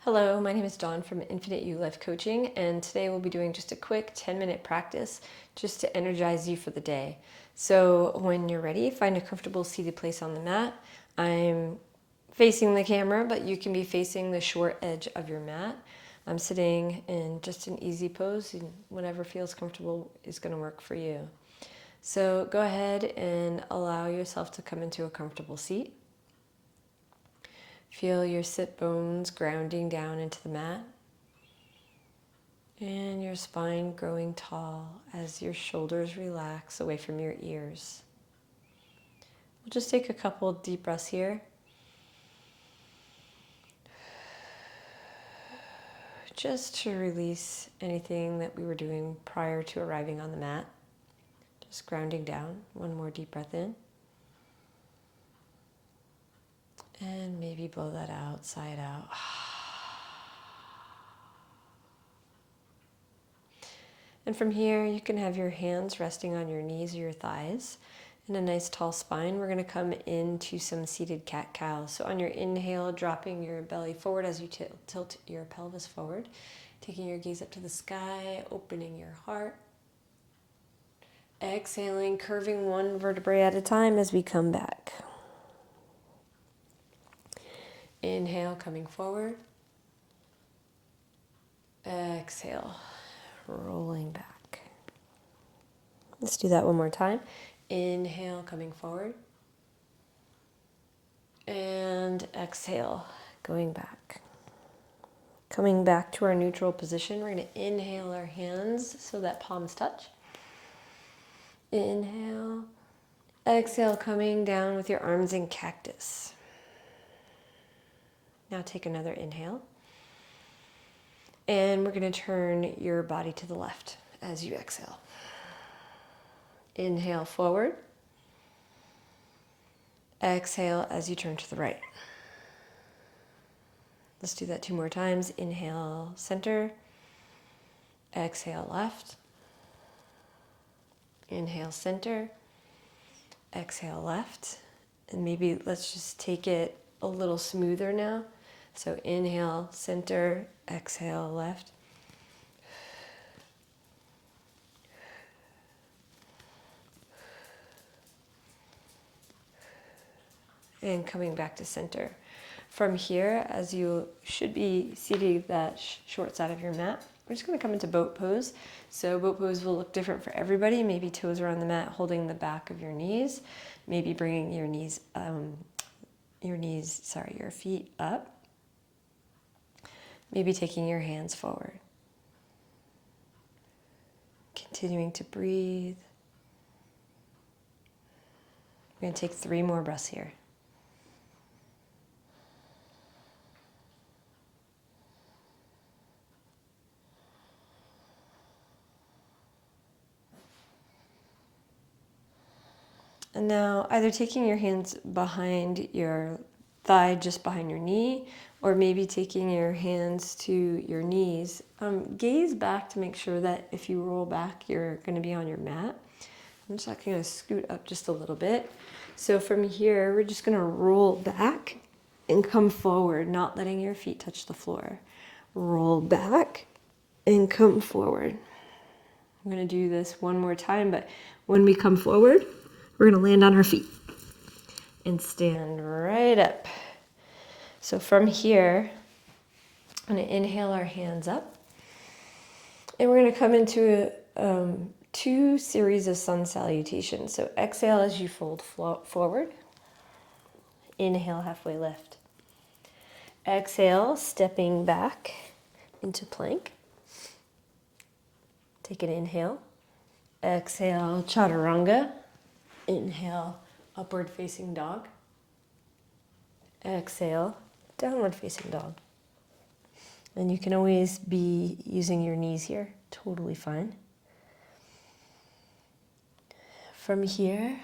Hello, my name is Dawn from Infinite You Life Coaching, and today we'll be doing just a quick 10-minute practice just to energize you for the day. So when you're ready, find a comfortable seated place on the mat. I'm facing the camera, but you can be facing the short edge of your mat. I'm sitting in just an easy pose, and whatever feels comfortable is going to work for you. So go ahead and allow yourself to come into a comfortable seat. Feel your sit bones grounding down into the mat and your spine growing tall as your shoulders relax away from your ears. We'll just take a couple deep breaths here. Just to release anything that we were doing prior to arriving on the mat. Just grounding down. One more deep breath in. And maybe blow that out, sigh it out. And from here, you can have your hands resting on your knees or your thighs in a nice tall spine. We're going to come into some seated cat-cow. So on your inhale, dropping your belly forward as you tilt your pelvis forward, taking your gaze up to the sky, opening your heart. Exhaling, curving one vertebrae at a time as we come back. Inhale, coming forward. Exhale, rolling back. Let's do that one more time. Inhale, coming forward. And exhale, going back. Coming back to our neutral position, we're going to inhale our hands so that palms touch. Inhale. Exhale, coming down with your arms in cactus. Now take another inhale. And we're going to turn your body to the left as you exhale. Inhale forward. Exhale as you turn to the right. Let's do that 2 more times. Inhale, center. Exhale, left. Inhale, center. Exhale, left. And maybe let's just take it a little smoother now. So inhale, center, exhale, left. And coming back to center. From here, as you should be seating that short side of your mat, we're just going to come into boat pose. So boat pose will look different for everybody. Maybe toes are on the mat, holding the back of your knees. Maybe bringing your feet up. Maybe taking your hands forward. Continuing to breathe. We're going to take 3 more breaths here. And now either taking your hands behind your thigh, just behind your knee, or maybe taking your hands to your knees. Gaze back to make sure that if you roll back, you're going to be on your mat. I'm just going to scoot up just a little bit. So from here, we're just going to roll back and come forward, not letting your feet touch the floor. Roll back and come forward. I'm going to do this one more time, but when we come forward, we're going to land on our feet and stand right up. So from here, I'm going to inhale our hands up. And we're going to come into 2 series of Sun Salutations. So exhale as you fold forward. Inhale, halfway lift. Exhale, stepping back into plank. Take an inhale. Exhale, chaturanga. Inhale, upward facing dog. Exhale, downward facing dog. And you can always be using your knees here, totally fine. From here,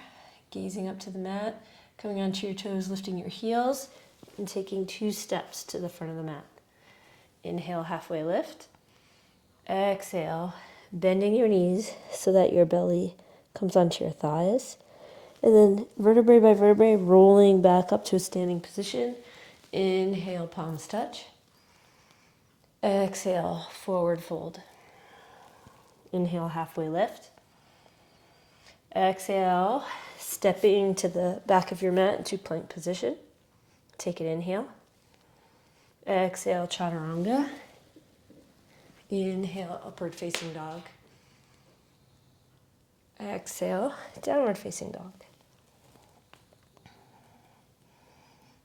gazing up to the mat, coming onto your toes, lifting your heels, and taking 2 steps to the front of the mat. Inhale, halfway lift. Exhale, bending your knees so that your belly comes onto your thighs. And then vertebrae by vertebrae, rolling back up to a standing position. Inhale, palms touch. Exhale, forward fold. Inhale, halfway lift. Exhale, stepping to the back of your mat into plank position. Take an inhale. Exhale, chaturanga. Inhale, upward facing dog. Exhale, downward facing dog.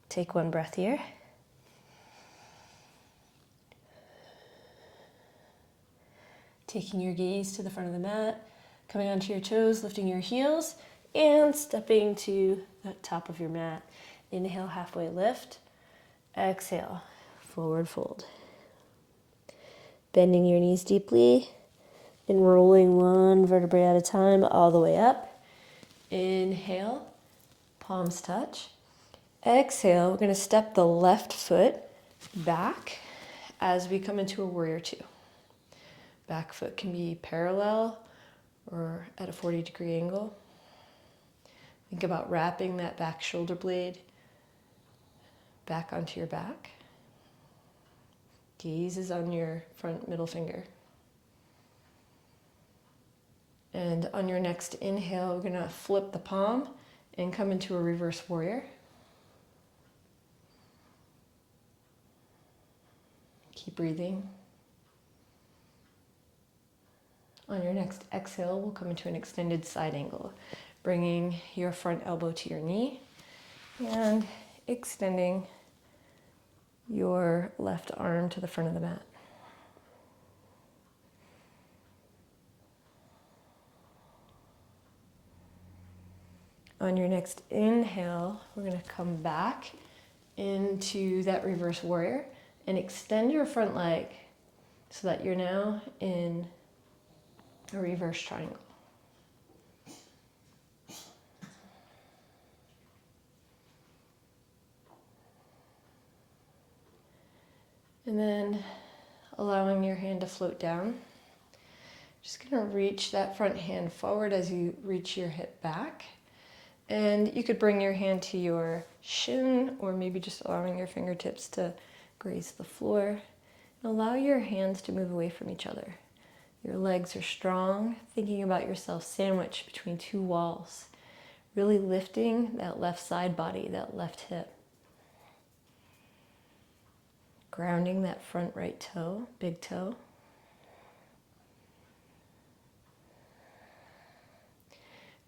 Take one breath here. Taking your gaze to the front of the mat, coming onto your toes, lifting your heels, and stepping to the top of your mat. Inhale, halfway lift. Exhale, forward fold. Bending your knees deeply and rolling one vertebrae at a time all the way up. Inhale, palms touch. Exhale, we're going to step the left foot back as we come into a warrior two. Back foot can be parallel or at a 40-degree angle. Think about wrapping that back shoulder blade back onto your back. Gaze is on your front middle finger. And on your next inhale, we're going to flip the palm and come into a reverse warrior. Keep breathing. On your next exhale, we'll come into an extended side angle, bringing your front elbow to your knee and extending your left arm to the front of the mat. On your next inhale, we're going to come back into that reverse warrior and extend your front leg so that you're now in a reverse triangle. And then allowing your hand to float down. Just going to reach that front hand forward as you reach your hip back. And you could bring your hand to your shin or maybe just allowing your fingertips to graze the floor. And allow your hands to move away from each other. Your legs are strong, thinking about yourself sandwiched between two walls. Really lifting that left side body, that left hip. Grounding that front right toe, big toe.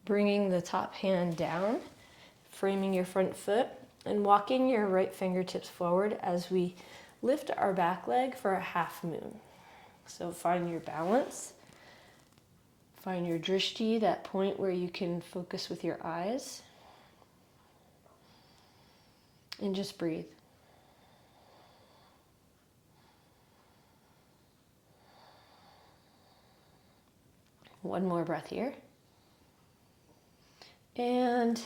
Bringing the top hand down, framing your front foot, and walking your right fingertips forward as we lift our back leg for a half moon. So find your balance. Find your drishti, that point where you can focus with your eyes. And just breathe. One more breath here. And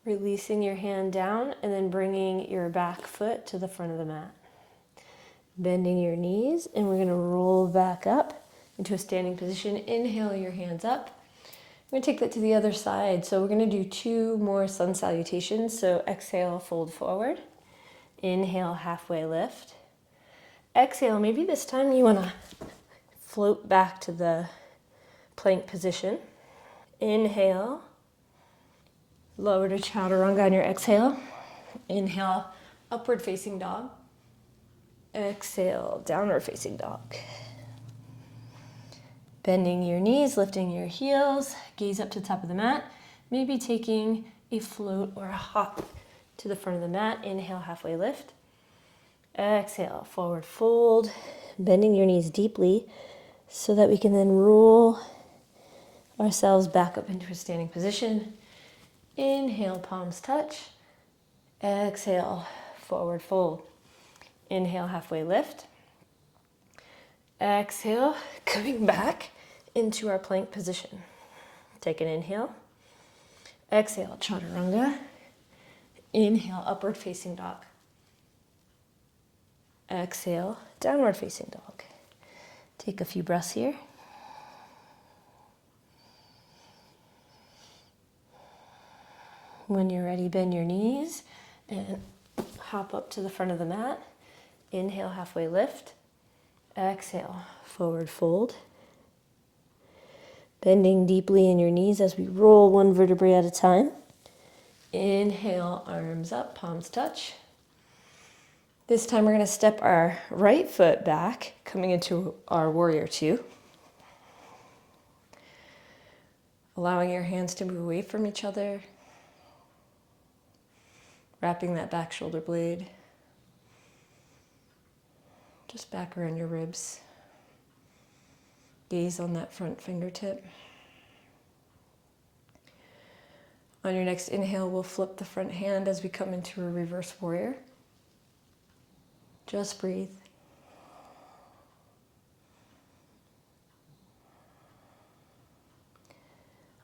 releasing your hand down and then bringing your back foot to the front of the mat. Bending your knees, and we're going to roll back up into a standing position. Inhale your hands up. We're going to take that to the other side. So we're going to do 2 more sun salutations. So exhale, fold forward. Inhale, halfway lift. Exhale, maybe this time you want to float back to the plank position. Inhale, lower to chaturanga on your exhale. Inhale, upward facing dog. Exhale, downward facing dog. Bending your knees, lifting your heels, gaze up to the top of the mat. Maybe taking a float or a hop to the front of the mat. Inhale, halfway lift. Exhale, forward fold. Bending your knees deeply so that we can then roll ourselves back up into a standing position. Inhale, palms touch. Exhale, forward fold. Inhale, halfway lift. Exhale, coming back into our plank position. Take an inhale. Exhale, chaturanga. Inhale, upward facing dog. Exhale, downward facing dog. Take a few breaths here. When you're ready, bend your knees and hop up to the front of the mat. Inhale, halfway lift. Exhale, forward fold. Bending deeply in your knees as we roll one vertebrae at a time. Inhale, arms up, palms touch. This time we're going to step our right foot back, coming into our warrior two. Allowing your hands to move away from each other. Wrapping that back shoulder blade. Just back around your ribs. Gaze on that front fingertip. On your next inhale, we'll flip the front hand as we come into a reverse warrior. Just breathe.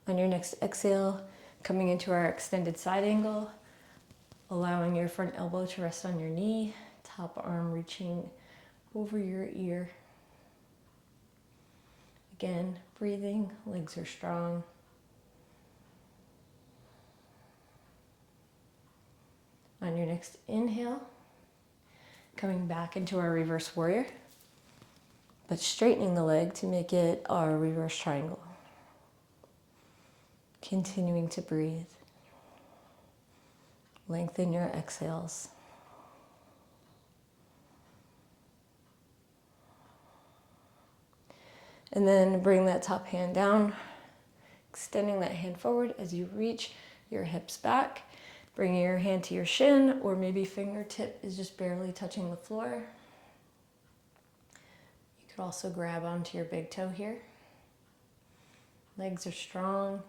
On your next exhale, coming into our extended side angle, allowing your front elbow to rest on your knee, top arm reaching over your ear. Again, breathing, legs are strong. On your next inhale, coming back into our reverse warrior, but straightening the leg to make it our reverse triangle. Continuing to breathe. Lengthen your exhales. And then bring that top hand down, extending that hand forward as you reach your hips back. Bringing your hand to your shin, or maybe fingertip is just barely touching the floor. You could also grab onto your big toe here. Legs are strong,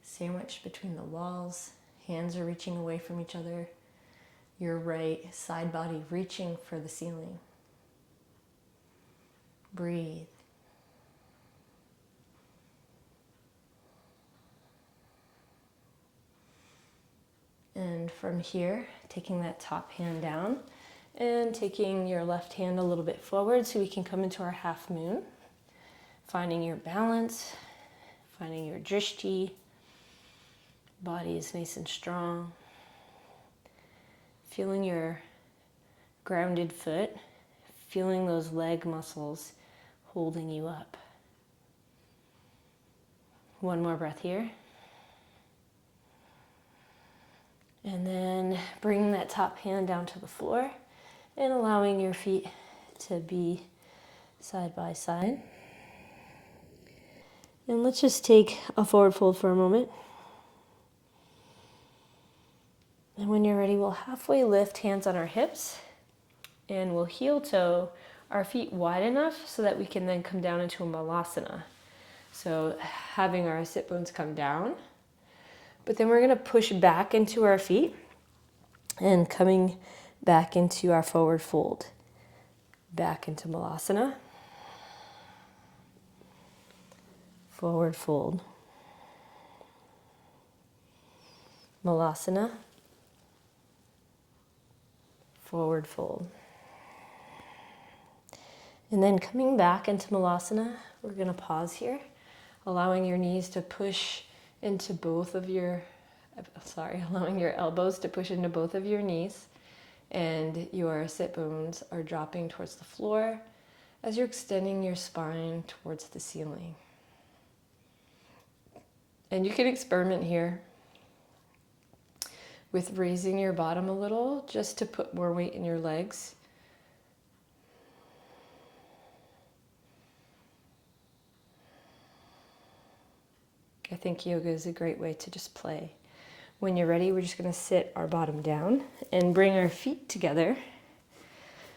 sandwiched between the walls. Hands are reaching away from each other. Your right side body reaching for the ceiling. Breathe. And from here, taking that top hand down and taking your left hand a little bit forward so we can come into our half moon. Finding your balance, finding your drishti. Body is nice and strong. Feeling your grounded foot, feeling those leg muscles holding you up. One more breath here. And then bringing that top hand down to the floor and allowing your feet to be side by side. And let's just take a forward fold for a moment. And when you're ready, we'll halfway lift, hands on our hips, and we'll heel toe our feet wide enough so that we can then come down into a malasana. So having our sit bones come down. But then we're going to push back into our feet and coming back into our forward fold. Back into malasana. Forward fold. Malasana. Forward fold. And then coming back into malasana, we're going to pause here, allowing your knees to push into both of your, allowing your elbows to push into both of your knees, and your sit bones are dropping towards the floor as you're extending your spine towards the ceiling. And you can experiment here with raising your bottom a little just to put more weight in your legs. I think yoga is a great way to just play. When you're ready, we're just going to sit our bottom down and bring our feet together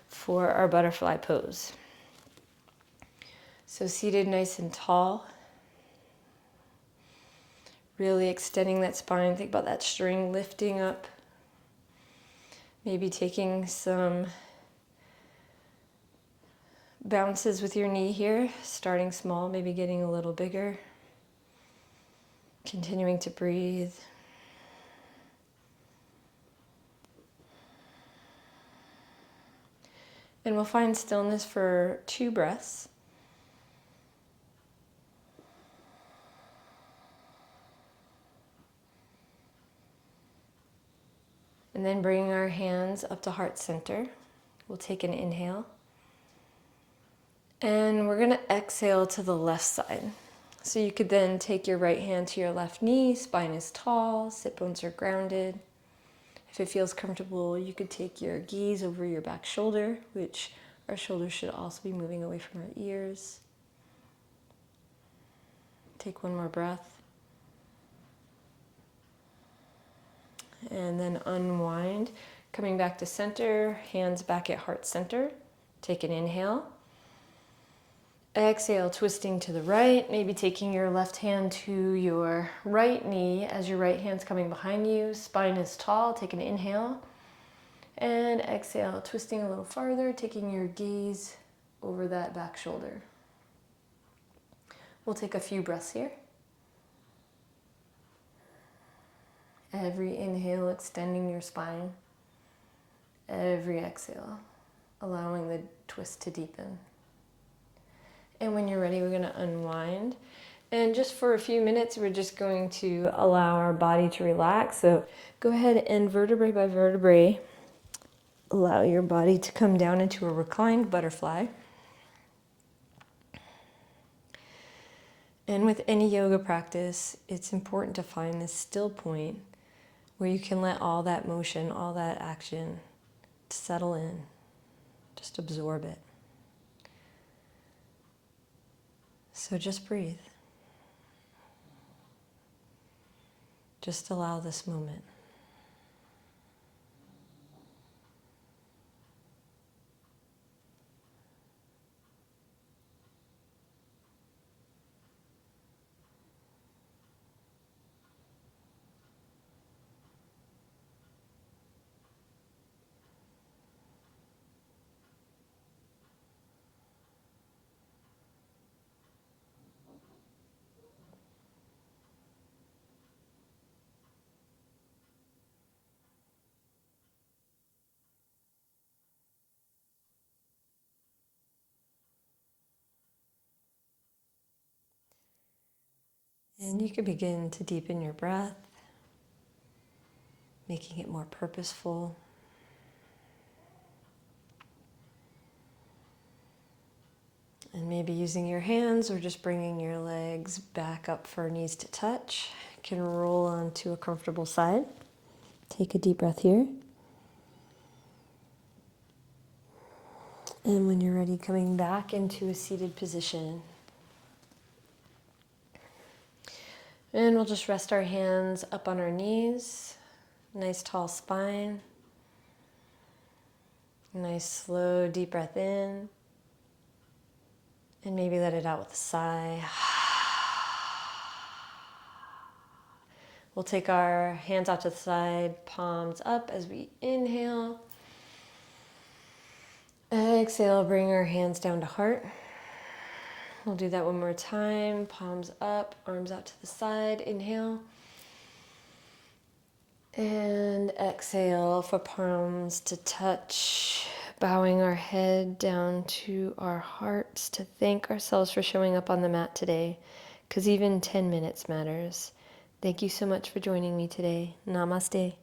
for our butterfly pose. So seated nice and tall, really extending that spine. Think about that string lifting up. Maybe taking some bounces with your knee here, starting small, maybe getting a little bigger. Continuing to breathe. And we'll find stillness for 2 breaths. And then bringing our hands up to heart center, We'll take an inhale. And we're gonna exhale to the left side. So you could then take your right hand to your left knee, spine is tall, sit bones are grounded. If it feels comfortable, you could take your gaze over your back shoulder, which our shoulders should also be moving away from our ears. Take one more breath. And then unwind, coming back to center, hands back at heart center. Take an inhale. Exhale, twisting to the right, maybe taking your left hand to your right knee as your right hand's coming behind you. Spine is tall, take an inhale. And exhale, twisting a little farther, taking your gaze over that back shoulder. We'll take a few breaths here. Every inhale, extending your spine. Every exhale, allowing the twist to deepen. And when you're ready, we're going to unwind. And just for a few minutes, we're just going to allow our body to relax. So go ahead and vertebrae by vertebrae, allow your body to come down into a reclined butterfly. And with any yoga practice, it's important to find this still point where you can let all that motion, all that action settle in. Just absorb it. So just breathe. Just allow this moment. And you can begin to deepen your breath, making it more purposeful. And maybe using your hands or just bringing your legs back up for knees to touch. You can roll onto a comfortable side. Take a deep breath here. And when you're ready, coming back into a seated position. And we'll just rest our hands up on our knees. Nice tall spine. Nice slow deep breath in. And maybe let it out with a sigh. We'll take our hands out to the side, palms up as we inhale. Exhale, bring our hands down to heart. We'll do that one more time. Palms up, arms out to the side. Inhale. And exhale for palms to touch. Bowing our head down to our hearts to thank ourselves for showing up on the mat today, because even 10 minutes matters. Thank you so much for joining me today. Namaste.